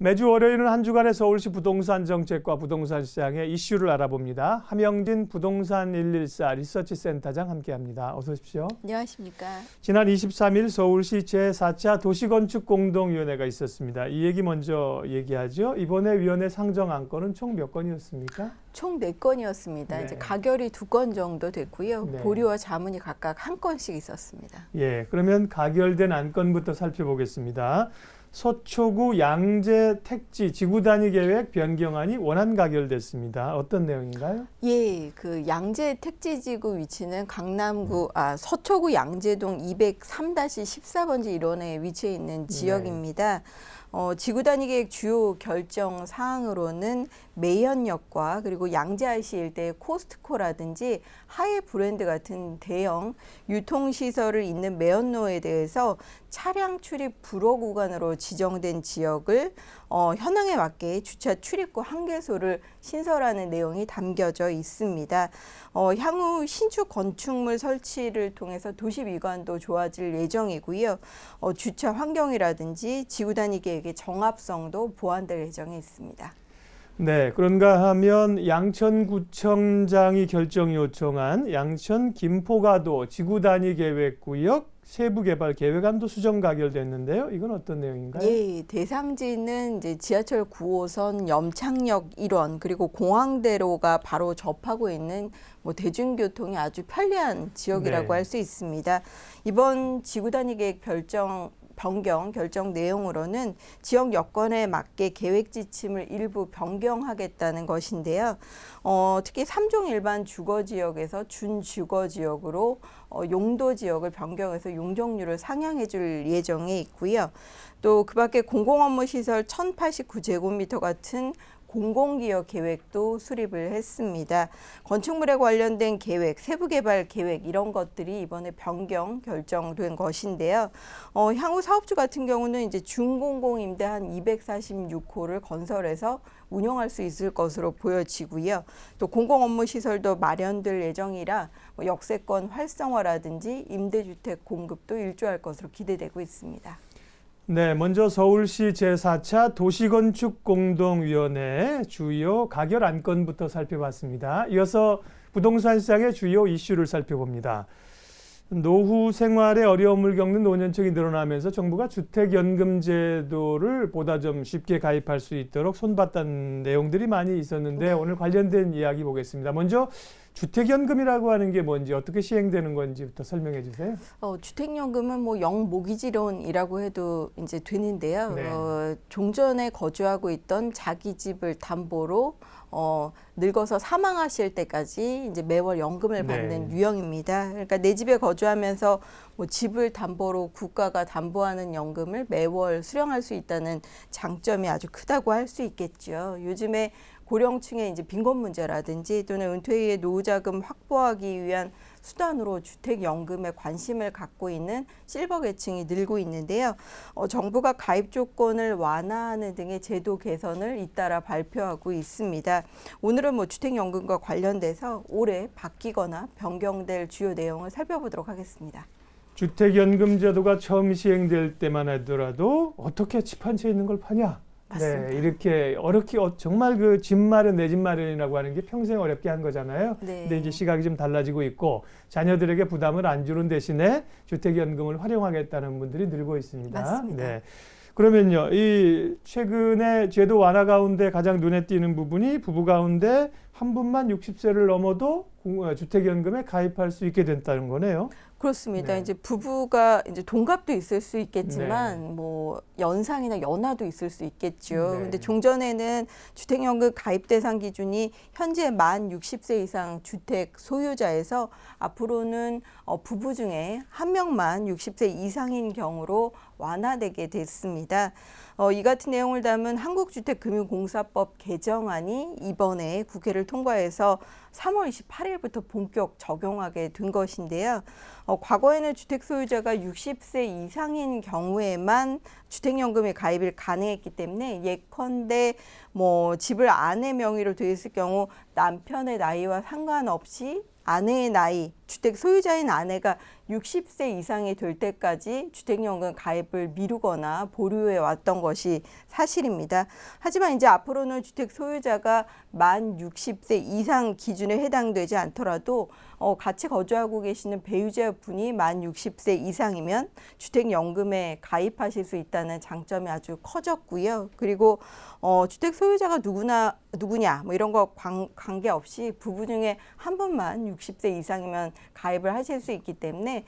매주 월요일은 한 주간의 서울시 부동산 정책과 부동산 시장의 이슈를 알아봅니다. 함영진 부동산 114 리서치 센터장 함께합니다. 어서 오십시오. 안녕하십니까. 지난 23일 서울시 제4차 도시건축공동위원회가 있었습니다. 이 얘기 먼저 얘기하죠. 이번에 위원회 상정 안건은 총 몇 건이었습니까? 총 4건이었습니다. 네. 이제 가결이 2건 정도 됐고요. 네. 보류와 자문이 각각 1건씩 있었습니다. 예, 그러면 가결된 안건부터 살펴보겠습니다. 서초구 양재 택지 지구 단위 계획 변경안이 원안 가결됐습니다. 어떤 내용인가요? 예, 그 양재 택지지구 위치는 서초구 양재동 203-14번지 1원에 위치해 있는 지역입니다. 지구 단위 계획 주요 결정 사항으로는 매현역과 그리고 양재 IC 일대의 코스트코라든지 하이 브랜드 같은 대형 유통시설을 잇는 매연로에 대해서 차량 출입 불허 구간으로 지정된 지역을 현황에 맞게 주차 출입구 한개소를 신설하는 내용이 담겨져 있습니다. 향후 신축 건축물 설치를 통해서 도시 미관도 좋아질 예정이고요. 주차 환경이라든지 지구 단위 계획의 정합성도 보완될 예정에 있습니다. 네, 그런가 하면 양천구청장이 결정 요청한 양천 김포가도 지구 단위 계획구역 세부 개발 계획안도 수정 가결됐는데요. 이건 어떤 내용인가요? 예, 대상지는 이제 지하철 9호선 염창역 1원 그리고 공항대로가 바로 접하고 있는 대중교통이 아주 편리한 지역이라고 할 수 있습니다. 이번 지구 단위 계획 변경 결정 내용으로는 지역 여건에 맞게 계획 지침을 일부 변경하겠다는 것인데요. 특히 3종 일반 주거지역에서 준주거지역으로 용도 지역을 변경해서 용적률을 상향해 줄 예정에 있고요. 또 그 밖에 공공업무시설 1089제곱미터 같은 공공기여 계획도 수립을 했습니다. 건축물에 관련된 계획, 세부개발 계획 이런 것들이 이번에 변경 결정된 것인데요. 향후 사업주 같은 경우는 이제 준공공 임대 한 246호를 건설해서 운영할 수 있을 것으로 보여지고요. 또 공공업무시설도 마련될 예정이라 역세권 활성화라든지 임대주택 공급도 일조할 것으로 기대되고 있습니다. 네, 먼저 서울시 제4차 도시건축공동위원회 주요 가결 안건부터 살펴봤습니다. 이어서 부동산 시장의 주요 이슈를 살펴봅니다. 노후 생활에 어려움을 겪는 노년층이 늘어나면서 정부가 주택연금 제도를 보다 좀 쉽게 가입할 수 있도록 손봤다는 내용들이 많이 있었는데 오늘 관련된 이야기 보겠습니다. 먼저 주택연금이라고 하는 게 뭔지 어떻게 시행되는 건지부터 설명해 주세요. 주택연금은 영모기지론이라고 해도 이제 되는데요. 네. 종전에 거주하고 있던 자기 집을 담보로 늙어서 사망하실 때까지 이제 매월 연금을 받는 유형입니다. 그러니까 내 집에 거주하면서 집을 담보로 국가가 담보하는 연금을 매월 수령할 수 있다는 장점이 아주 크다고 할 수 있겠죠. 요즘에 고령층의 이제 빈곤 문제라든지 또는 은퇴 이후에 노후자금 확보하기 위한 수단으로 주택연금에 관심을 갖고 있는 실버 계층이 늘고 있는데요. 정부가 가입 조건을 완화하는 등의 제도 개선을 잇따라 발표하고 있습니다. 오늘은 주택연금과 관련돼서 올해 바뀌거나 변경될 주요 내용을 살펴보도록 하겠습니다. 주택연금 제도가 처음 시행될 때만 하더라도 어떻게 집 한 채 있는 걸 파냐? 맞습니다. 네, 이렇게 어렵게 정말 그 집 마련, 내 집 마련이라고 하는 게 평생 어렵게 한 거잖아요. 네. 근데 이제 시각이 좀 달라지고 있고 자녀들에게 부담을 안 주는 대신에 주택연금을 활용하겠다는 분들이 늘고 있습니다. 맞습니다. 네. 그러면요, 이 최근에 제도 완화 가운데 가장 눈에 띄는 부분이 부부 가운데 한 분만 60세를 넘어도 주택연금에 가입할 수 있게 됐다는 거네요. 그렇습니다. 네. 이제 부부가 이제 동갑도 있을 수 있겠지만 연상이나 연하도 있을 수 있겠죠. 네. 근데 종전에는 주택연금 가입 대상 기준이 현재 만 60세 이상 주택 소유자에서 앞으로는 부부 중에 한 명만 60세 이상인 경우로 완화되게 됐습니다. 이 같은 내용을 담은 한국주택금융공사법 개정안이 이번에 국회를 통과해서 3월 28일부터 본격 적용하게 된 것인데요. 과거에는 주택 소유자가 60세 이상인 경우에만 주택연금에 가입을 가능했기 때문에 예컨대 집을 아내 명의로 돼 있을 경우 남편의 나이와 상관없이 아내의 나이 주택 소유자인 아내가 60세 이상이 될 때까지 주택연금 가입을 미루거나 보류해 왔던 것이 사실입니다. 하지만 이제 앞으로는 주택 소유자가 만 60세 이상 기준에 해당되지 않더라도 같이 거주하고 계시는 배우자분이 만 60세 이상이면 주택연금에 가입하실 수 있다는 장점이 아주 커졌고요. 그리고 주택 소유자가 누구냐 뭐 이런 거 관계없이 부부 중에 한 분만 60세 이상이면 가입을 하실 수 있기 때문에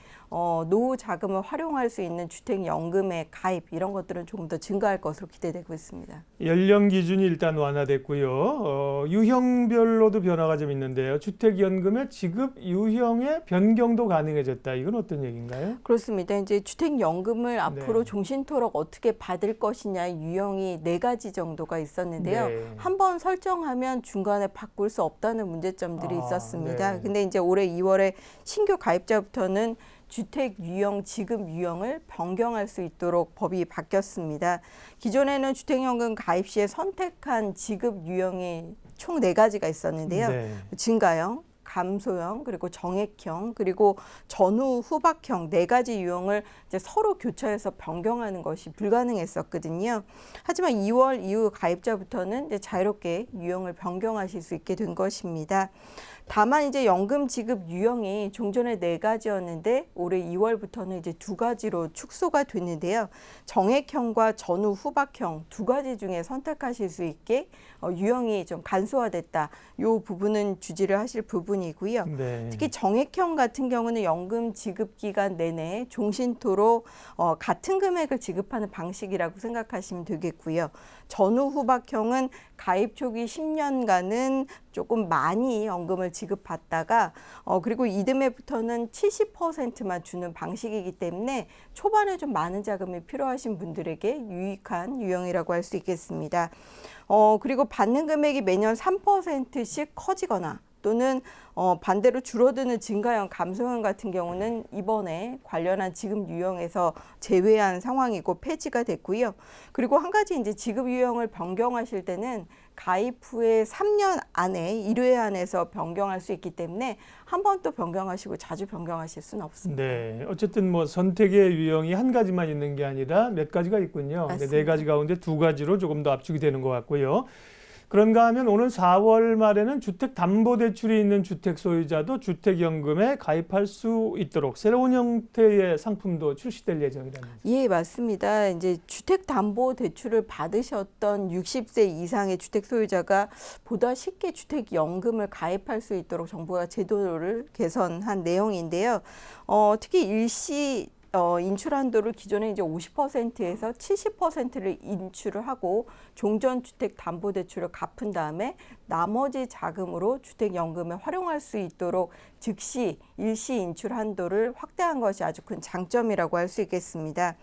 노후 자금을 활용할 수 있는 주택연금의 가입 이런 것들은 조금 더 증가할 것으로 기대되고 있습니다. 연령 기준이 일단 완화됐고요. 유형별로도 변화가 좀 있는데요. 주택연금의 지급 유형의 변경도 가능해졌다. 이건 어떤 얘기인가요? 그렇습니다. 이제 주택연금을 앞으로 네. 종신토록 어떻게 받을 것이냐 유형이 4가지 정도가 있었는데요. 네. 한번 설정하면 중간에 바꿀 수 없다는 문제점들이 있었습니다. 네. 근데 이제 올해 2월에 신규 가입자부터는 주택 유형, 지급 유형을 변경할 수 있도록 법이 바뀌었습니다. 기존에는 주택연금 가입 시에 선택한 지급 유형이 총 4가지가 있었는데요. 네. 증가형, 감소형, 그리고 정액형, 그리고 전후 후박형 4가지 유형을 이제 서로 교차해서 변경하는 것이 불가능했었거든요. 하지만 2월 이후 가입자부터는 이제 자유롭게 유형을 변경하실 수 있게 된 것입니다. 다만 이제 연금 지급 유형이 종전에 4가지였는데 올해 2월부터는 이제 2가지로 축소가 됐는데요. 정액형과 전후 후박형 2가지 중에 선택하실 수 있게 유형이 좀 간소화됐다. 이 부분은 주지를 하실 부분이고요. 네. 특히 정액형 같은 경우는 연금 지급 기간 내내 종신토로 같은 금액을 지급하는 방식이라고 생각하시면 되겠고요. 전후 후박형은 가입 초기 10년간은 조금 많이 연금을 지급받다가 그리고 이듬해부터는 70%만 주는 방식이기 때문에 초반에 좀 많은 자금이 필요하신 분들에게 유익한 유형이라고 할 수 있겠습니다. 그리고 받는 금액이 매년 3%씩 커지거나 또는 반대로 줄어드는 증가형, 감소형 같은 경우는 이번에 관련한 지급 유형에서 제외한 상황이고 폐지가 됐고요. 그리고 한 가지 이제 지급 유형을 변경하실 때는 가입 후에 3년 안에 1회 안에서 변경할 수 있기 때문에 한 번 또 변경하시고 자주 변경하실 수는 없습니다. 네, 어쨌든 뭐 선택의 유형이 한 가지만 있는 게 아니라 몇 가지가 있군요. 맞습니다. 4가지 가운데 2가지로 조금 더 압축이 되는 것 같고요. 그런가 하면 오는 4월 말에는 주택담보대출이 있는 주택 소유자도 주택연금에 가입할 수 있도록 새로운 형태의 상품도 출시될 예정이라면서요. 예, 맞습니다. 이제 주택담보대출을 받으셨던 60세 이상의 주택 소유자가 보다 쉽게 주택연금을 가입할 수 있도록 정부가 제도를 개선한 내용인데요. 특히 일시 인출 한도를 기존에 이제 50%에서 70%를 인출을 하고 종전주택담보대출을 갚은 다음에 나머지 자금으로 주택연금에 활용할 수 있도록 즉시 일시 인출 한도를 확대한 것이 아주 큰 장점이라고 할 수 있겠습니다.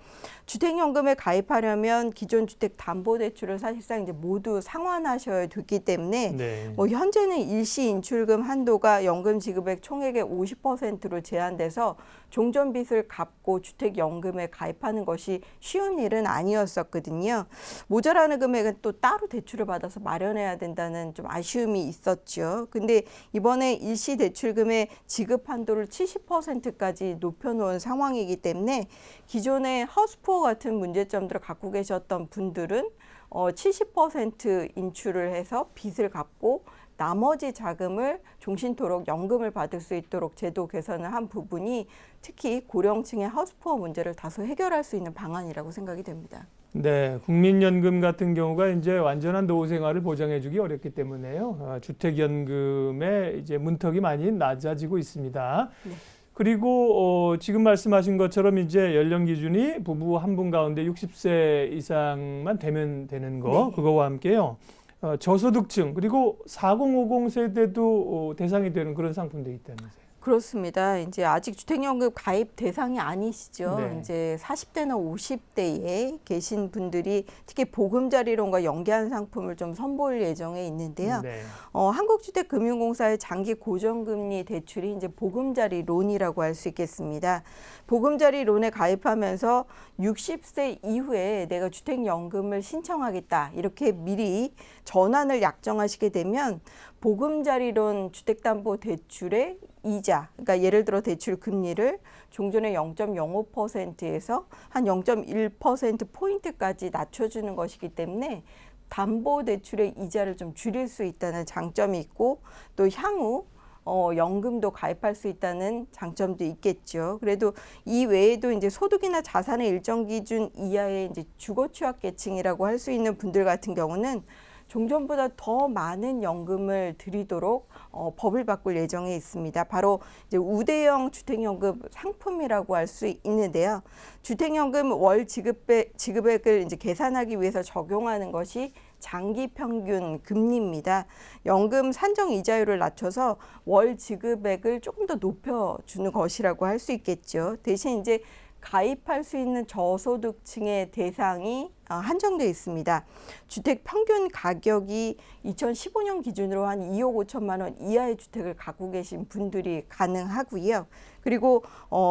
주택연금에 가입하려면 기존 주택담보대출을 사실상 이제 모두 상환하셔야 됐기 때문에 네. 현재는 일시 인출금 한도가 연금 지급액 총액의 50%로 제한돼서 종전빚을 갚고 주택연금에 가입하는 것이 쉬운 일은 아니었었거든요. 모자라는 금액은 또 따로 대출을 받아서 마련해야 된다는 좀 아쉬움이 있었죠. 근데 이번에 일시 대출금의 지급 한도를 70%까지 높여놓은 상황이기 때문에 기존의 하우스푸어 같은 문제점들을 갖고 계셨던 분들은 70% 인출을 해서 빚을 갚고 나머지 자금을 종신토록 연금을 받을 수 있도록 제도 개선을 한 부분이 특히 고령층의 하우스푸어 문제를 다소 해결할 수 있는 방안이라고 생각이 됩니다. 네, 국민연금 같은 경우가 이제 완전한 노후 생활을 보장해주기 어렵기 때문에요. 주택연금의 이제 문턱이 많이 낮아지고 있습니다. 네. 그리고 지금 말씀하신 것처럼 이제 연령 기준이 부부 한 분 가운데 60세 이상만 되면 되는 거, 네. 그거와 함께요. 저소득층 그리고 4050 세대도 대상이 되는 그런 상품도 있다면서요. 그렇습니다. 이제 아직 주택연금 가입 대상이 아니시죠. 네. 이제 40대나 50대에 계신 분들이 특히 보금자리론과 연계한 상품을 좀 선보일 예정에 있는데요. 네. 한국주택금융공사의 장기 고정금리 대출이 이제 보금자리론이라고 할 수 있겠습니다. 보금자리론에 가입하면서 60세 이후에 내가 주택연금을 신청하겠다 이렇게 미리 전환을 약정하시게 되면 보금자리론 주택담보대출의 이자, 그러니까 예를 들어 대출 금리를 종전의 0.05%에서 한 0.1%포인트까지 낮춰주는 것이기 때문에 담보대출의 이자를 좀 줄일 수 있다는 장점이 있고 또 향후 연금도 가입할 수 있다는 장점도 있겠죠. 그래도 이 외에도 이제 소득이나 자산의 일정 기준 이하의 이제 주거 취약 계층이라고 할 수 있는 분들 같은 경우는 종전보다 더 많은 연금을 드리도록 법을 바꿀 예정에 있습니다. 바로 이제 우대형 주택연금 상품이라고 할 수 있는데요. 주택연금 월 지급액을 이제 계산하기 위해서 적용하는 것이 장기 평균 금리입니다. 연금 산정 이자율을 낮춰서 월 지급액을 조금 더 높여주는 것이라고 할 수 있겠죠. 대신 이제 가입할 수 있는 저소득층의 대상이 한정되어 있습니다. 주택 평균 가격이 2015년 기준으로 한 2억 5천만 원 이하의 주택을 갖고 계신 분들이 가능하고요. 그리고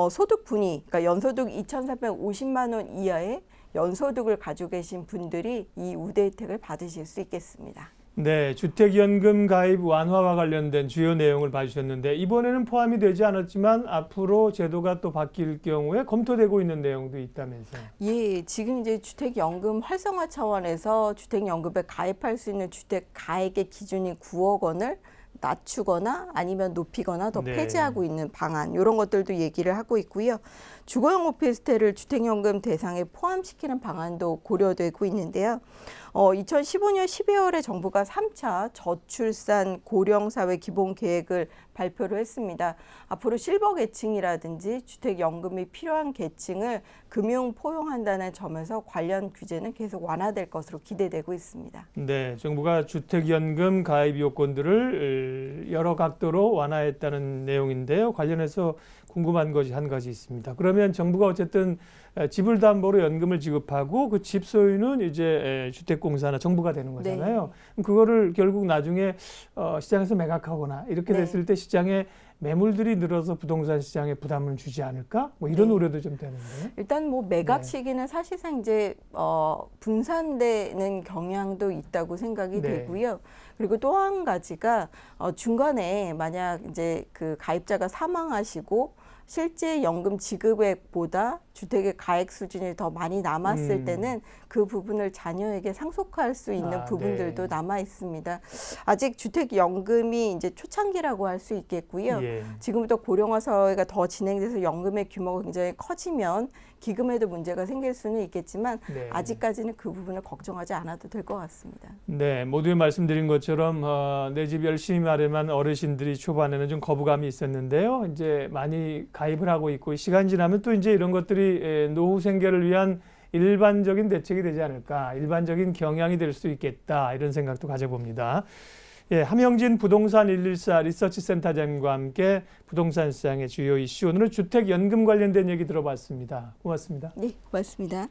소득 분위, 그러니까 연소득 2,450만 원 이하의 연소득을 가지고 계신 분들이 이 우대 혜택을 받으실 수 있겠습니다. 네, 주택연금 가입 완화와 관련된 주요 내용을 봐주셨는데 이번에는 포함이 되지 않았지만 앞으로 제도가 또 바뀔 경우에 검토되고 있는 내용도 있다면서요. 예, 지금 이제 주택연금 활성화 차원에서 주택연금에 가입할 수 있는 주택 가액의 기준이 9억 원을 낮추거나 아니면 높이거나 더 네. 폐지하고 있는 방안 이런 것들도 얘기를 하고 있고요. 주거용 오피스텔을 주택연금 대상에 포함시키는 방안도 고려되고 있는데요. 2015년 12월에 정부가 3차 저출산 고령사회 기본계획을 발표를 했습니다. 앞으로 실버 계층이라든지 주택연금이 필요한 계층을 금융 포용한다는 점에서 관련 규제는 계속 완화될 것으로 기대되고 있습니다. 네, 정부가 주택연금 가입 요건들을 여러 각도로 완화했다는 내용인데요. 관련해서 궁금한 것이 한 가지 있습니다. 그러면 정부가 어쨌든 집을 담보로 연금을 지급하고 그 집 소유는 이제 주택공사나 정부가 되는 거잖아요. 네. 그럼 그거를 결국 나중에 시장에서 매각하거나 이렇게 네. 됐을 때 시장에 매물들이 늘어서 부동산 시장에 부담을 주지 않을까? 뭐 이런 네. 우려도 좀 되는데. 일단 뭐 매각 네. 시기는 사실상 이제 분산되는 경향도 있다고 생각이 네. 되고요. 그리고 또 한 가지가 중간에 만약 이제 그 가입자가 사망하시고 실제 연금 지급액보다 주택의 가액 수준이 더 많이 남았을 때는 그 부분을 자녀에게 상속할 수 있는 부분들도 네. 남아 있습니다. 아직 주택연금이 이제 초창기라고 할 수 있겠고요. 예. 지금부터 고령화 사회가 더 진행돼서 연금의 규모가 굉장히 커지면 기금에도 문제가 생길 수는 있겠지만 네. 아직까지는 그 부분을 걱정하지 않아도 될 것 같습니다. 네, 모두에 말씀드린 것처럼 내 집 열심히 마련한 어르신들이 초반에는 좀 거부감이 있었는데요. 이제 많이 가입을 하고 있고 시간 지나면 또 이제 이런 것들이 노후 생계를 위한 일반적인 대책이 되지 않을까, 일반적인 경향이 될 수 있겠다 이런 생각도 가져봅니다. 예, 함영진 부동산 114 리서치 센터장과 함께 부동산 시장의 주요 이슈 오늘은 주택연금 관련된 얘기 들어봤습니다. 고맙습니다. 네, 고맙습니다.